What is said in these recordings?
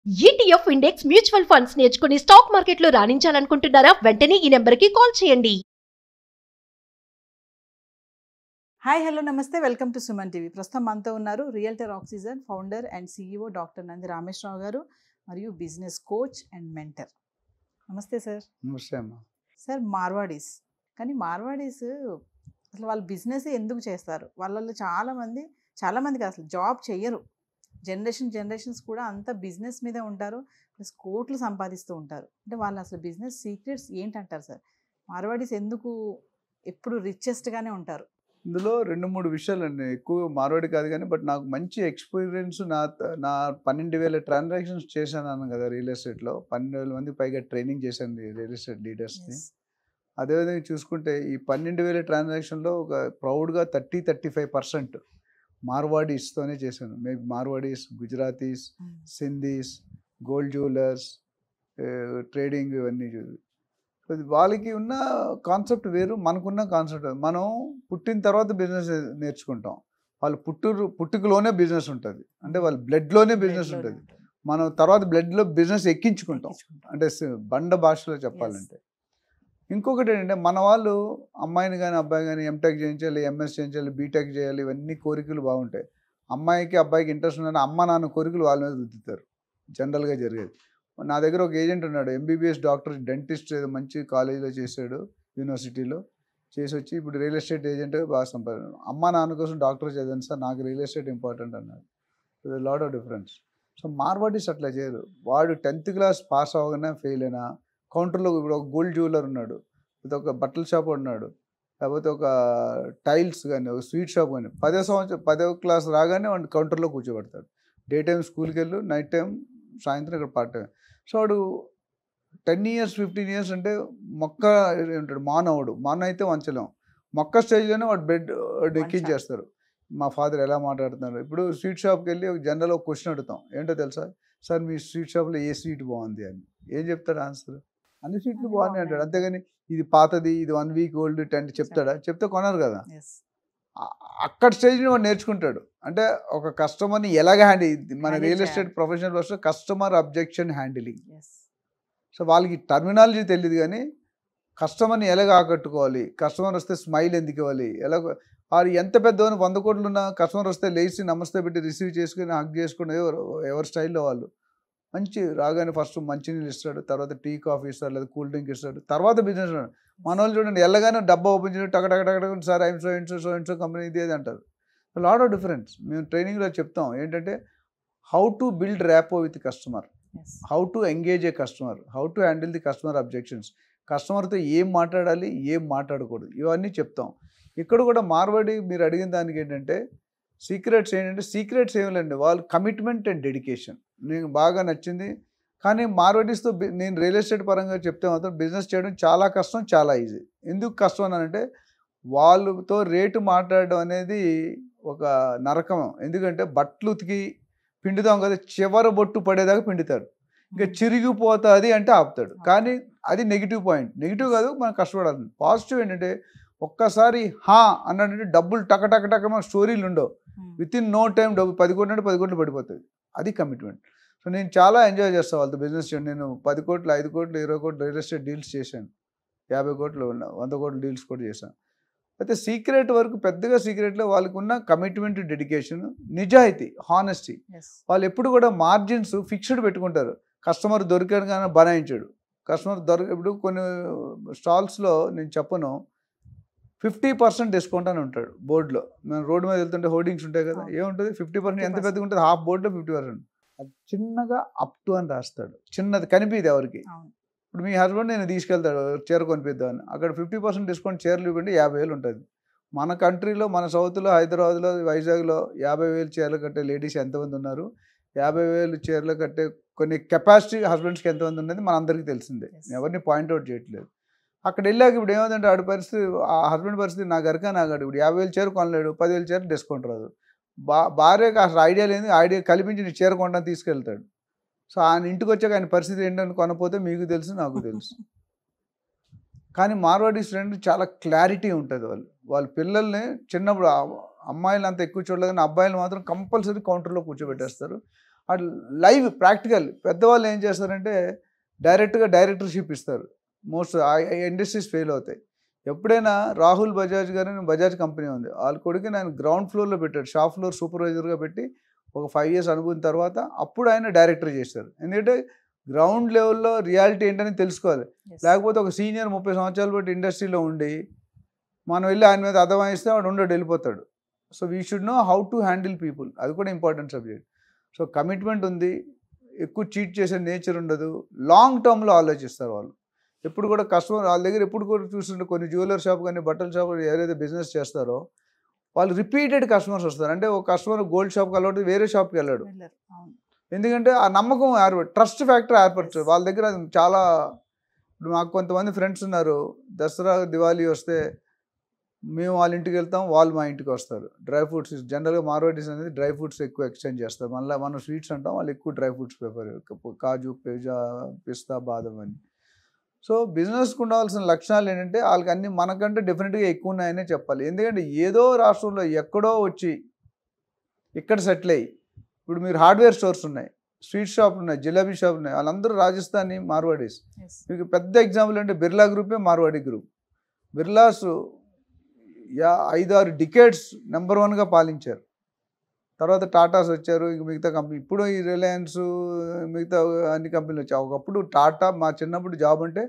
ETF index mutual funds నేర్చుకుని stock మార్కెట్లో రాణించాలనుకుంటున్నారా? వెంటనే ఈ నెంబర్కి కాల్ చేయండి. హాయ్ హలో నమస్తే వెల్కమ్ టు సుమన్ టీవీ. ప్రస్తుతం మనతో ఉన్నారు realtor oxygen founder and CEO doctor Nandi Rameshwar Rao గారు మరియు బిజినెస్ కోచ్ అండ్ మెంటర్. నమస్తే సార్. నమస్తే అమ్మా. సార్, మార్వాడీస్ అసలు వాళ్ళు బిజినెస్ ఎందుకు చేస్తారు? వాళ్ళలో చాలామందికి అసలు జాబ్ చెయ్యరు. జనరేషన్స్ కూడా అంతా బిజినెస్ మీదే ఉంటారు, ప్లస్ కోట్లు సంపాదిస్తూ ఉంటారు. అంటే వాళ్ళు అసలు బిజినెస్ సీక్రెట్స్ ఏంటంటారు సార్? మార్వాడీస్ ఎందుకు ఎప్పుడు రిచెస్ట్గానే ఉంటారు? ఇందులో 2-3 విషయాలండి. ఎక్కువ మార్వాడి కాదు కానీ బట్ నాకు మంచి ఎక్స్పీరియన్స్. నా 12,000 ట్రాన్సాక్షన్స్ చేశాను కదా రియల్ ఎస్టేట్లో. 12,000 మంది పైగా ట్రైనింగ్ చేశాను రియల్ ఎస్టేట్ లీడర్స్ని. అదేవిధంగా చూసుకుంటే ఈ 12,000 ట్రాన్సాక్షన్లో ఒక ప్రౌడ్గా 30-35% మార్వాడీస్తోనే చేశాను. Maybe Marwaris, Gujaratis, Sindhis, gold jewellers, trading, ఇవన్నీ వాళ్ళకి ఉన్న కాన్సెప్ట్ వేరు, మనకున్న కాన్సెప్ట్. మనం పుట్టిన తర్వాత బిజినెస్ నేర్చుకుంటాం, వాళ్ళు పుట్టుకలోనే బిజినెస్ ఉంటుంది. అంటే వాళ్ళ బ్లడ్లోనే బిజినెస్ ఉంటుంది. మనం తర్వాత బ్లడ్లో బిజినెస్ ఎక్కించుకుంటాం, అంటే బండ భాషలో చెప్పాలంటే. ఇంకొకటి ఏంటంటే మన వాళ్ళు అమ్మాయిని కానీ అబ్బాయి కానీ ఎంటెక్ చేయించాలి, ఎంఎస్ చేయించాలి, బీటెక్ చేయాలి, ఇవన్నీ కోరికలు బాగుంటాయి. అమ్మాయికి అబ్బాయికి ఇంట్రెస్ట్ ఉందని అమ్మ నాన్న కోరికలు వాళ్ళ మీద రుద్దుతారు, జనరల్గా జరిగేది. నా దగ్గర ఒక ఏజెంట్ ఉన్నాడు, MBBS డాక్టర్, డెంటిస్ట్, ఏదో మంచి కాలేజీలో చేశాడు, యూనివర్సిటీలో చేసి వచ్చి ఇప్పుడు రియల్ ఎస్టేట్ ఏజెంట్గా బాగా సంపాదించాడు. అమ్మ నాన్న కోసం డాక్టర్ చదివాను సార్, నాకు రియల్ ఎస్టేట్ ఇంపార్టెంట్ అన్నాడు. Lot of difference. So Marwaris అట్లా చేయరు. వాడు 10th క్లాస్ పాస్ అవ్వగానే ఫెయిల్ అయినా కౌంటర్లో, ఇప్పుడు ఒక గోల్డ్ జ్యువెలర్ ఉన్నాడు, లేకపోతే ఒక బట్టల షాప్ ఉన్నాడు, లేకపోతే ఒక టైల్స్ కానీ, ఒక స్వీట్ షాప్ కానీ, 10వ క్లాస్ రాగానే వాడిని కౌంటర్లో కూర్చోబెడతాడు. డే టైం స్కూల్కి వెళ్ళు, నైట్ టైం సాయంత్రం ఇక్కడ పార్ట్ టైం. సో వాడు 10 years 15 years అంటే మొక్క ఉంటాడు, మాన అయితే వంచలేం. మొక్క స్టేజ్లోనే వాడు బెడ్ ఎక్కించేస్తారు. మా ఫాదర్ ఎలా మాట్లాడుతున్నారు. ఇప్పుడు స్వీట్ షాప్కి వెళ్ళి ఒక జనరల్ ఒక క్వశ్చన్ అడుగుతాం, ఏంటో తెలుసా సార్, మీ స్వీట్ షాప్లో ఏ స్వీట్ బాగుంది అని. ఏం చెప్తాడు ఆన్సర్? అన్ని స్వీట్లు బాగున్నాయి అంటాడు. అంతేగాని ఇది పాతది, ఇది 1 week old అంటే చెప్తాడా? చెప్తే కొనరు కదా. అక్కడ స్టేజ్ని వాడు నేర్చుకుంటాడు. అంటే ఒక కస్టమర్ని ఎలాగ మన real estate professional versus customer objection handling. So వాళ్ళకి టర్మినాలజీ తెలియదు కానీ కస్టమర్ని ఎలాగ ఆకట్టుకోవాలి, కస్టమర్ వస్తే స్మైల్ ఎందుకు ఇవ్వాలి, ఎలాగ వారు ఎంత పెద్దవాళ్ళు 100 కోట్లు ఉన్న కస్టమర్ వస్తే లేచి నమస్తే పెట్టి రిసీవ్ చేసుకుని హగ్ చేసుకుని ఎవరి స్టైల్లో వాళ్ళు మంచి రాగానే ఫస్ట్ మంచినీళ్ళు ఇస్తాడు, తర్వాత టీ కాఫీ ఇస్తాడు, లేదా కూల్ డ్రింక్ ఇస్తాడు, తర్వాత బిజినెస్. మన వాళ్ళు చూడండి ఎల్లగానే డబ్బా ఓపెన్ చేయడం టక సార్ ఐఎమ్ సో కంపెనీ ఇది అంటారు. Lot of difference. మేము ట్రైనింగ్లో చెప్తాం ఏంటంటే how to build rapport with customer, how to engage a customer, how to handle the customer objections, కస్టమర్తో ఏం మాట్లాడాలి, ఏం మాట్లాడకూడదు, ఇవన్నీ చెప్తాం. ఇక్కడ కూడా మార్వాడి మీరు అడిగిన దానికి ఏంటంటే సీక్రెట్స్ ఏమి లేండి, వాళ్ళు కమిట్మెంట్ అండ్ డెడికేషన్. నేను బాగా నచ్చింది. కానీ మార్వాడీస్తో నేను రియల్ ఎస్టేట్ పరంగా చెప్తే మాత్రం బిజినెస్ చేయడం చాలా కష్టం, చాలా ఈజీ. ఎందుకు కష్టం అని అంటే వాళ్ళతో రేటు మాట్లాడడం అనేది ఒక నరకం. ఎందుకంటే బట్టలు ఉతికి పిండుతాం కదా, చివరి బొట్టు పడేదాకా పిండుతాడు, ఇంకా చిరిగిపోతుంది అంటే ఆపుతాడు. కానీ అది నెగిటివ్ పాయింట్. నెగిటివ్ కాదు, మనం కష్టపడాలి. పాజిటివ్ ఏంటంటే ఒక్కసారి హా అన్నాడంటే డబ్బులు టక మన స్టోరీలు ఉండవు. విత్ ఇన్ నో టైం డబ్బు 10 కోట్లు అంటే 10 కోట్లు పడిపోతుంది. అది కమిట్మెంట్. సో నేను చాలా ఎంజాయ్ చేస్తాను వాళ్ళతో బిజినెస్ చేయడం. నేను 10 కోట్లు, 5 కోట్లు, 20 కోట్లు రియల్ ఎస్టేట్ డీల్స్ చేశాను, 50 కోట్లు, 100 కోట్ల డీల్స్ కూడా చేశాను. అయితే సీక్రెట్ వరకు పెద్దగా సీక్రెట్లో వాళ్ళకు ఉన్న కమిట్మెంట్, డెడికేషన్, నిజాయితీ, హానెస్టీ. వాళ్ళు ఎప్పుడు కూడా మార్జిన్స్ ఫిక్స్డ్ పెట్టుకుంటారు. కస్టమర్ దొరికాడు కానీ బనాయించాడు. ఇప్పుడు కొన్ని స్టాల్స్లో నేను చెప్పను 50% డిస్కౌంట్ అని ఉంటాడు బోర్డులో. మేము రోడ్డు మీద వెళ్తుంటే హోర్డింగ్స్ ఉంటాయి కదా, ఏముంటుంది 50%. ఎంత పెద్దగా ఉంటుంది? హాఫ్ బోర్డులో 50%. అది చిన్నగా అప్ టు అని రాస్తాడు, చిన్నది కనిపిది ఎవరికి. ఇప్పుడు మీ హస్బెండ్ నేను తీసుకెళ్తాడు చీర కొనిపిద్దామని, అక్కడ 50% డిస్కౌంట్ చీరలు ఇవ్వండి 50,000 ఉంటుంది. మన కంట్రీలో, మన సౌత్లో, హైదరాబాద్లో, వైజాగ్లో 50,000 చీరలు కట్టే లేడీస్ ఎంతమంది ఉన్నారు, 50,000 చీరలు కట్టే కొన్ని కెపాసిటీ హస్బెండ్స్కి ఎంతమంది ఉన్నది మన అందరికీ తెలిసిందే, ఎవరిని పాయింట్అవుట్ చేయట్లేదు. అక్కడ వెళ్ళాక ఇప్పుడు ఏమవుతుందంటే ఆడి పరిస్థితి, ఆ హస్బెండ్ పరిస్థితి నా నాగాడు. ఇప్పుడు 50,000 చీర కొనలేడు, 10,000 చీర డిస్కౌంట్ రాదు. భార్యకి అసలు ఐడియా లేదు, ఐడియా కల్పించి నీ చీర కొనడానికి తీసుకెళ్తాడు. సో ఆయన ఇంటికి వచ్చాక ఆయన పరిస్థితి ఏంటని కొనపోతే మీకు తెలుసు, నాకు తెలుసు. కానీ మార్వాడీస్ ఫ్రెండ్ చాలా క్లారిటీ ఉంటుంది. వాళ్ళ పిల్లల్ని చిన్నప్పుడు అమ్మాయిలు అంత ఎక్కువ చూడలేదు కానీ అబ్బాయిలు మాత్రం కంపల్సరీ కౌంటర్లో కూర్చోబెట్టేస్తారు. అట్లా లైవ్ ప్రాక్టికల్. పెద్దవాళ్ళు ఏం చేస్తారంటే డైరెక్ట్గా డైరెక్టర్షిప్ ఇస్తారు. మోస్ట్ ఇండస్ట్రీస్ ఫెయిల్ అవుతాయి. ఎప్పుడైనా రాహుల్ బజాజ్ గారు బజాజ్ కంపెనీ ఉంది, వాళ్ళ కొడుకు ఆయన గ్రౌండ్ ఫ్లోర్లో పెట్టాడు, షాప్ ఫ్లోర్ సూపర్వైజర్గా పెట్టి ఒక 5 years అనుభవం తర్వాత అప్పుడు ఆయన డైరెక్టర్ చేశారు. ఎందుకంటే గ్రౌండ్ లెవెల్లో రియాలిటీ ఏంటని తెలుసుకోవాలి. లేకపోతే ఒక సీనియర్ 30 సంవత్సరాలు బట్టి ఇండస్ట్రీలో ఉండి మనం వెళ్ళి ఆయన మీద అర్థమాయిస్తే వాడు ఉండడు, వెళ్ళిపోతాడు. So we should know how to handle people, అది కూడా ఇంపార్టెంట్ సబ్జెక్ట్. సో కమిట్మెంట్ ఉంది, ఎక్కువ చీట్ చేసే నేచర్ ఉండదు, లాంగ్ టర్మ్లో ఆలోచిస్తారు వాళ్ళు. ఎప్పుడు కూడా కస్టమర్ వాళ్ళ దగ్గర ఎప్పుడు కూడా చూస్తుంటే కొన్ని జ్యువెలర్ షాప్ కానీ బట్టల షాప్ ఏదైతే బిజినెస్ చేస్తారో వాళ్ళు రిపీటెడ్ కస్టమర్స్ వస్తారు. అంటే ఒక కస్టమర్ గోల్డ్ షాప్కి వెళ్ళాడు, వేరే షాప్కి వెళ్ళాడు. ఎందుకంటే ఆ నమ్మకం ట్రస్ట్ ఫ్యాక్టర్ ఏర్పడుతుంది వాళ్ళ దగ్గర. చాలా ఇప్పుడు మాకు కొంతమంది ఫ్రెండ్స్ ఉన్నారు, దసరా దివాళీ వస్తే మేము వాళ్ళ ఇంటికి వెళ్తాం, వాళ్ళు మా ఇంటికి వస్తారు. డ్రై ఫ్రూట్స్ జనరల్గా మార్వాడీస్ అనేది డ్రై ఫ్రూట్స్ ఎక్కువ ఎక్స్చేంజ్ చేస్తారు. మళ్ళీ మనం స్వీట్స్ అంటాం, వాళ్ళు ఎక్కువ డ్రై ఫ్రూట్స్ ప్రిఫర్, కాజు, పిస్తా, బాదం అని. సో బిజినెస్కి ఉండాల్సిన లక్షణాలు ఏంటంటే వాళ్ళకి అన్ని మనకంటే డెఫినెట్గా ఎక్కువ ఉన్నాయనే చెప్పాలి. ఎందుకంటే ఏదో రాష్ట్రంలో ఎక్కడో వచ్చి ఇక్కడ సెటిల్ అయ్యి, ఇప్పుడు మీరు హార్డ్వేర్ స్టోర్స్ ఉన్నాయి, స్వీట్ షాపులు ఉన్నాయి, జిలేబీ షాపులు ఉన్నాయి, వాళ్ళందరూ రాజస్థానీ మార్వాడీస్. మీకు పెద్ద ఎగ్జాంపుల్ అంటే బిర్లా గ్రూపే Marwari group. Birlas 5-6 decades number 1గా పాలించారు. తర్వాత టాటాస్ వచ్చారు, ఇంక మిగతా కంపెనీ, ఇప్పుడు ఈ రిలయన్స్ మిగతా అన్ని కంపెనీలు వచ్చాయి. ఒకప్పుడు టాటా, మా చిన్నప్పుడు జాబ్ అంటే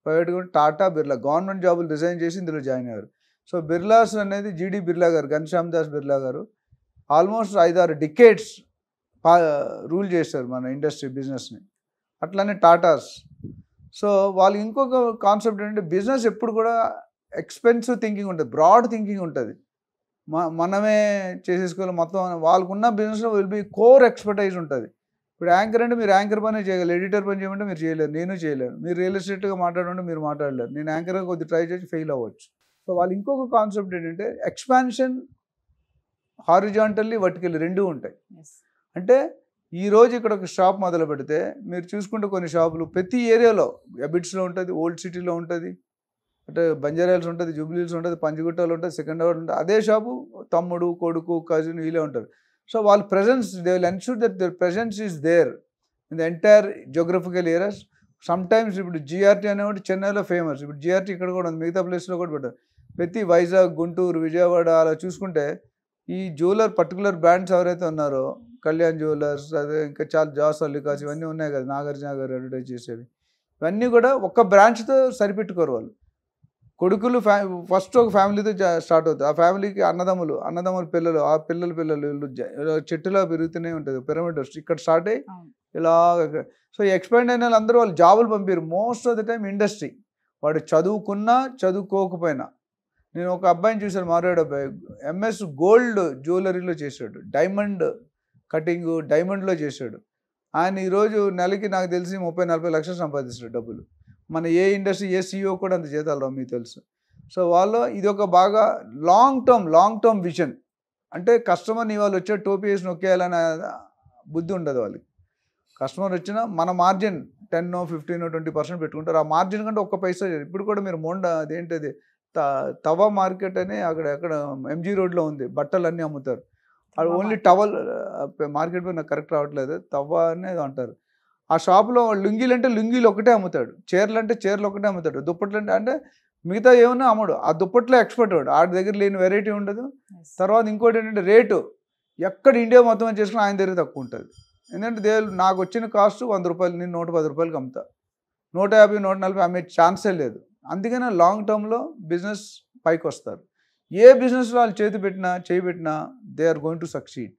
ప్రైవేట్గా టాటా, బిర్లా, గవర్నమెంట్ జాబులు రిజైన్ చేసి ఇందులో జాయిన్ అయ్యారు. సో బిర్లాస్ అనేది జీడి బిర్లా గారు, ఘనశ్యామ్ దాస్ బిర్లా గారు ఆల్మోస్ట్ 5-6 decades రూల్ చేశారు మన ఇండస్ట్రీ బిజినెస్ని. అట్లానే టాటాస్. సో వాళ్ళకి ఇంకొక కాన్సెప్ట్ ఏంటంటే బిజినెస్ ఎప్పుడు కూడా ఎక్స్పెన్సివ్ థింకింగ్ ఉంటుంది, బ్రాడ్ థింకింగ్ ఉంటుంది. మనమే చేసేసుకోవాలి మొత్తం. వాళ్ళకున్న బిజినెస్లో విల్ బి కోర్ ఎక్స్పర్టైజ్ ఉంటుంది. ఇప్పుడు యాంకర్ అంటే మీరు యాంకర్ పనే చేయగలరు, ఎడిటర్ పని చేయమంటే మీరు చేయలేరు, నేను చేయలేను. మీరు రియల్ ఎస్టేట్గా మాట్లాడమంటే మీరు మాట్లాడలేరు, నేను యాంకర్గా కొద్దిగా ట్రై చేసి ఫెయిల్ అవ్వచ్చు. సో వాళ్ళు ఇంకొక కాన్సెప్ట్ ఏంటంటే ఎక్స్పాన్షన్ హారిజాంటల్లీ వర్టికల్లీ రెండూ ఉంటాయి. అంటే ఈరోజు ఇక్కడ ఒక షాప్ మొదలు పెడితే మీరు చూసుకుంటే కొన్ని షాపులు ప్రతి ఏరియాలో, అబిట్స్లో ఉంటుంది, ఓల్డ్ సిటీలో ఉంటుంది, అంటే బంజారాహిల్స్ ఉంటుంది, జూబ్లీహిల్స్ ఉంటుంది, పంజగుట్టలో ఉంటుంది, సికింద్రాబాద్ ఉంటుంది. అదే షాపు తమ్ముడు, కొడుకు, కజిన్ వీళ్ళే ఉంటారు. సో వాళ్ళ presence, they will ensure that their presence is there in the entire geographical areas. Sometimes ఇప్పుడు జిఆర్టీ అనేవాడు చెన్నైలో ఫేమస్, ఇప్పుడు జిఆర్టీ ఇక్కడ కూడా ఉంది, మిగతా ప్లేస్లో కూడా పెట్టారు. ప్రతి వైజాగ్, గుంటూరు, విజయవాడ అలా చూసుకుంటే ఈ జ్యువెలర్ పర్టికులర్ బ్రాండ్స్ ఎవరైతే ఉన్నారో, కళ్యాణ్ జ్యువెలర్స్, అదే ఇంకా చాలా జాస్ అల్లికాస్ ఇవన్నీ ఉన్నాయి కదా, నాగార్జున గారు అడ్వర్టైజ్ చేసేవి, ఇవన్నీ కూడా ఒక్క బ్రాంచ్తో సరిపెట్టుకోరు వాళ్ళు. కొడుకులు ఫస్ట్ ఒక ఫ్యామిలీతో స్టార్ట్ అవుతుంది, ఆ ఫ్యామిలీకి అన్నదమ్ముల పిల్లలు, ఆ పిల్లలు చెట్టులా పెరుగుతూనే ఉంటుంది, పిరమిడ్ ఇక్కడ స్టార్ట్ అయ్యి ఇలా. సో ఎక్స్పాండ్ అయిన అందరూ వాళ్ళు జాబులు పంపారు. Most of the time industry, వాడు చదువుకున్నా చదువుకోకపోయినా. నేను ఒక అబ్బాయిని చూశాను, మార్వాడి అబ్బాయి, ఎంఎస్ గోల్డ్ జ్యువెలరీలో చేశాడు, డైమండ్ కటింగ్ డైమండ్లో చేశాడు. ఆయన ఈరోజు నెలకి నాకు తెలిసి 30-40 లక్షలు సంపాదిస్తాడు డబ్బులు. మన ఏ ఇండస్ట్రీ, ఏ CEO కూడా అంత జీతాలు రావు, మీకు తెలుసు. సో వాళ్ళు ఇది ఒక బాగా లాంగ్ టర్మ్ విజన్. అంటే కస్టమర్ని వాళ్ళు వచ్చే టోపీ వేసి నొక్కేయాలనే బుద్ధి ఉండదు వాళ్ళకి. కస్టమర్ వచ్చినా మన మార్జిన్ 10, 15, 20% పెట్టుకుంటారు. ఆ మార్జిన్ కంటే ఒక్క పైసా. ఇప్పుడు కూడా మీరు అదేంటిది తవా మార్కెట్ అని అక్కడ MG రోడ్లో ఉంది, బట్టలు అన్నీ అమ్ముతారు. అది ఓన్లీ టవల్ మార్కెట్ పేరు నాకు కరెక్ట్ రావట్లేదు, తవ్వ అనేది అంటారు. ఆ షాప్లో లుంగీలు అంటే లుంగీలు ఒకటే అమ్ముతాడు, చీరలు అంటే చీరలు ఒకటే అమ్ముతాడు, దుప్పట్లు అంటే మిగతా ఏమన్నా అమ్మడు. ఆ దుప్పట్లో ఎక్స్పర్ట్ వాడు, ఆడి దగ్గర లేని వెరైటీ ఉండదు. తర్వాత ఇంకోటి ఏంటంటే రేటు ఎక్కడ ఇండియా మొత్తం చేసుకుని ఆయన దగ్గర తక్కువ ఉంటుంది. ఎందుకంటే నాకు వచ్చిన కాస్ట్ 100 రూపాయలు, నేను 110 రూపాయలకి అమ్ముతా, 150, 140 అమ్మే ఛాన్సే లేదు. అందుకనే లాంగ్ టర్మ్లో బిజినెస్ పైకి వస్తారు. ఏ బిజినెస్లో వాళ్ళు చేయి పెట్టినా they are going to succeed.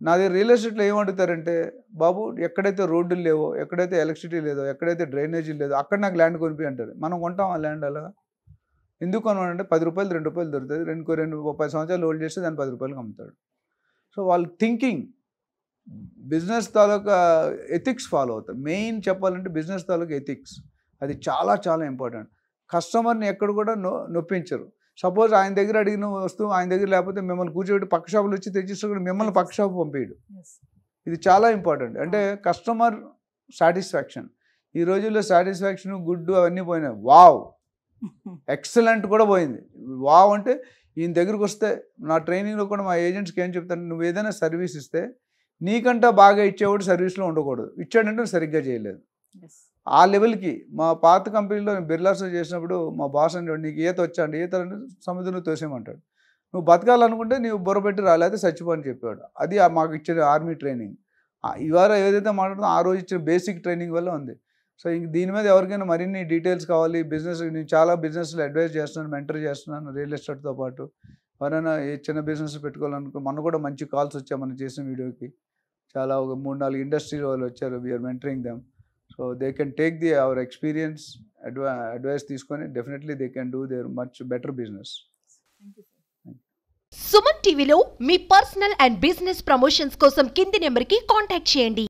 నా దగ్గర రియల్ ఎస్టేట్లో ఏమంటారంటే, బాబు ఎక్కడైతే రోడ్డులు లేవో, ఎక్కడైతే ఎలక్ట్రిసిటీ లేదో, ఎక్కడైతే డ్రైనేజీ లేదో అక్కడ నాకు ల్యాండ్ కొనిపి అంటారు. మనం కొంటాం ఆ ల్యాండ్ అలా. ఎందుకు కొనమంటే 10 రూపాయలు, 2 రూపాయలు దొరుకుతుంది, 10 సంవత్సరాలు హోల్డ్ చేస్తే దాన్ని 10 రూపాయలకి అమ్ముతాడు. సో వాళ్ళు థింకింగ్ బిజినెస్ తాలూకా ఎథిక్స్ ఫాలో అవుతారు. మెయిన్ చెప్పాలంటే బిజినెస్ తాలూకా ఎథిక్స్ అది చాలా చాలా ఇంపార్టెంట్. కస్టమర్ని ఎక్కడ కూడా నొప్పించరు. సపోజ్ ఆయన దగ్గర అడిగిన వస్తువు ఆయన దగ్గర లేకపోతే మిమ్మల్ని కూర్చోబెట్టి పక్క షాపులు వచ్చి తెచ్చిస్తే కూడా మిమ్మల్ని పక్క షాపు పంపించడు. ఇది చాలా ఇంపార్టెంట్. అంటే కస్టమర్ సాటిస్ఫాక్షన్. ఈ రోజుల్లో సాటిస్ఫాక్షన్, గుడ్ అవన్నీ పోయినాయి. వావ్, ఎక్సలెంట్ కూడా పోయింది. వావ్ అంటే ఈయన దగ్గరికి వస్తే, నా ట్రైనింగ్లో కూడా మా ఏజెంట్స్కి ఏం చెప్తాను, నువ్వు ఏదైనా సర్వీస్ ఇస్తే నీకంటే బాగా ఇచ్చేవాడు సర్వీస్లో ఉండకూడదు. ఇచ్చాడంటే నువ్వు సరిగ్గా చేయలేదు. ఎస్. ఆ లెవెల్కి మా పాత కంపెనీలో నేను బిర్లాస్లో చేసినప్పుడు మా బాస్ అంటే నీకు ఈత వచ్చా అంటే ఈత అంటే సముద్రంలో తోసేయమంటాడు. నువ్వు బతకాలనుకుంటే నీవు బుర్రపెట్టి రాలేదే చచ్చిపో అని చెప్పాడు. అది మాకు ఇచ్చిన ఆర్మీ ట్రైనింగ్. ఇవాళ ఏదైతే మాట్లాడుతుందో ఆ రోజు ఇచ్చిన బేసిక్ ట్రైనింగ్ వల్ల ఉంది. సో ఇంక దీని మీద ఎవరికైనా మరిన్ని డీటెయిల్స్ కావాలి, బిజినెస్ నేను చాలా బిజినెస్లో అడ్వైజ్ చేస్తున్నాను, మెంటర్ చేస్తున్నాను రియల్ ఎస్టేట్తో పాటు. ఎవరైనా ఏ చిన్న బిజినెస్ పెట్టుకోవాలనుకో మొన్న కూడా మంచి కాల్స్ వచ్చాయి మనం చేసిన వీడియోకి. చాలా ఒక 3-4 ఇండస్ట్రీ వాళ్ళు వచ్చారు. We're mentoring them. So they can take our experience advice తీసుకొని definitely they can do their much better business. Thank you sir. Suman టీవీలో మీ పర్సనల్ అండ్ బిజినెస్ ప్రమోషన్స్ కోసం కింది నెంబర్కి కాంటాక్ట్ చేయండి.